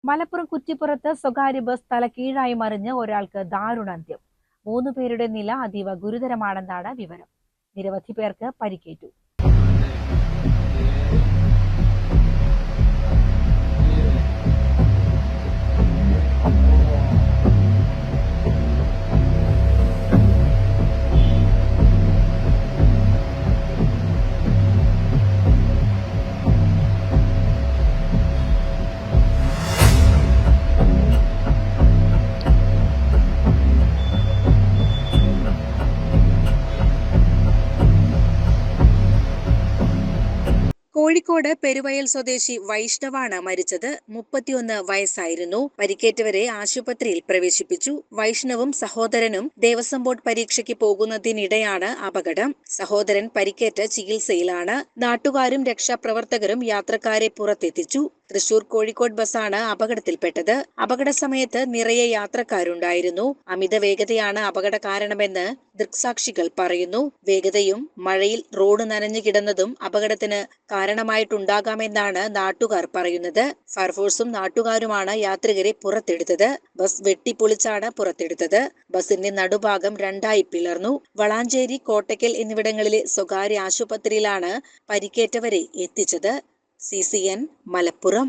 മലപ്പുറം കുറ്റിപ്പുറത്ത് സ്വകാര്യ ബസ് തലകീഴായി മറിഞ്ഞ് ഒരാൾക്ക് ദാരുണാന്ത്യം. 3 പേരുടെ നില അതീവ ഗുരുതരമാണെന്നാണ് വിവരം. നിരവധി പേർക്ക് പരിക്കേറ്റു. കോഴിക്കോട് പെരുവയൽ സ്വദേശി വൈഷ്ണവാണ് മരിച്ചത്. 31 വയസ്സായിരുന്നു. പരിക്കേറ്റവരെ ആശുപത്രിയിൽ പ്രവേശിപ്പിച്ചു. വൈഷ്ണവും സഹോദരനും ദേവസ്വം ബോർഡ് പരീക്ഷയ്ക്ക് പോകുന്നതിനിടെയാണ് അപകടം. സഹോദരൻ പരിക്കേറ്റ് ചികിത്സയിലാണ്. നാട്ടുകാരും രക്ഷാപ്രവർത്തകരും യാത്രക്കാരെ പുറത്തെത്തിച്ചു. തൃശൂർ കോഴിക്കോട് ബസ്സാണ് അപകടത്തിൽപ്പെട്ടത്. അപകട സമയത്ത് നിറയെ യാത്രക്കാരുണ്ടായിരുന്നു. അമിത വേഗതയാണ് അപകട കാരണമെന്ന് ദൃക്സാക്ഷികൾ പറയുന്നു. വേഗതയും മഴയിൽ റോഡ് നനഞ്ഞു കിടന്നതും അപകടത്തിന് കാരണമായിട്ടുണ്ടാകാമെന്നാണ് നാട്ടുകാർ പറയുന്നത്. ഫയർഫോഴ്സും നാട്ടുകാരുമാണ് യാത്രികരെ പുറത്തെടുത്തത്. ബസ് വെട്ടിപ്പൊളിച്ചാണ് പുറത്തെടുത്തത്. ബസിന്റെ നടുഭാഗം രണ്ടായി പിളർന്നു. വളാഞ്ചേരി, കോട്ടയ്ക്കൽ എന്നിവിടങ്ങളിലെ സ്വകാര്യ ആശുപത്രിയിലാണ് പരിക്കേറ്റവരെ എത്തിച്ചത്. CCN മലപ്പുറം.